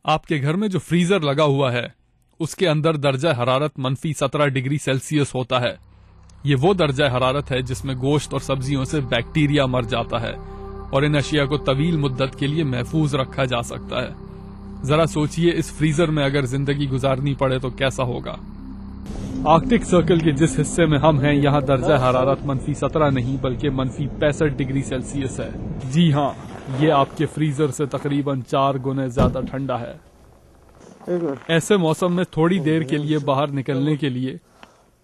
आपके घर में जो फ्रीजर लगा हुआ है उसके अंदर दर्जा हरारत -17 डिग्री सेल्सियस होता है। ये वो दर्जा हरारत है जिसमें गोश्त और सब्जियों से बैक्टीरिया मर जाता है और इन अशिया को तवील मुद्दत के लिए महफूज रखा जा सकता है। जरा सोचिए, इस फ्रीजर में अगर जिंदगी गुजारनी पड़े तो कैसा होगा। आर्कटिक सर्कल के जिस हिस्से में हम हैं, यहाँ दर्जा हरारत -17 नहीं बल्कि -65 डिग्री सेल्सियस है। जी हाँ, ये आपके फ्रीजर से तकरीबन 4 गुने ज्यादा ठंडा है। ऐसे मौसम में थोड़ी देर के लिए बाहर निकलने के लिए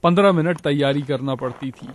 15 मिनट तैयारी करना पड़ती थी।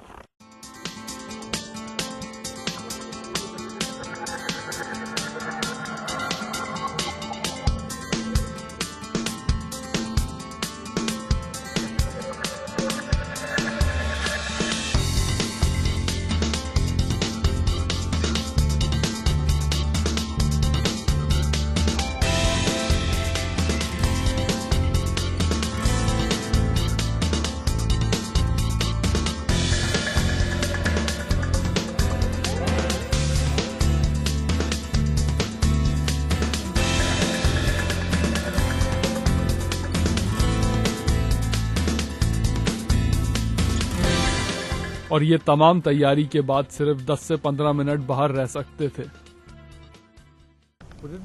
और ये तमाम तैयारी के बाद सिर्फ 10 से 15 मिनट बाहर रह सकते थे।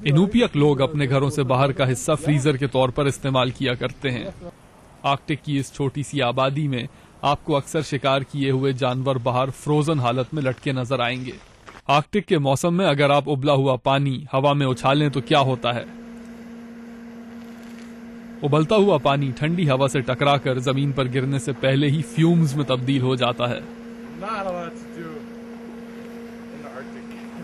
इनूपियक लोग अपने घरों से बाहर का हिस्सा फ्रीजर के तौर पर इस्तेमाल किया करते हैं। आर्कटिक की इस छोटी सी आबादी में आपको अक्सर शिकार किए हुए जानवर बाहर फ्रोजन हालत में लटके नजर आएंगे। आर्कटिक के मौसम में अगर आप उबला हुआ पानी हवा में उछालें तो क्या होता है? उबलता हुआ पानी ठंडी हवा से टकराकर जमीन पर गिरने से पहले ही फ्यूम्स में तब्दील हो जाता है।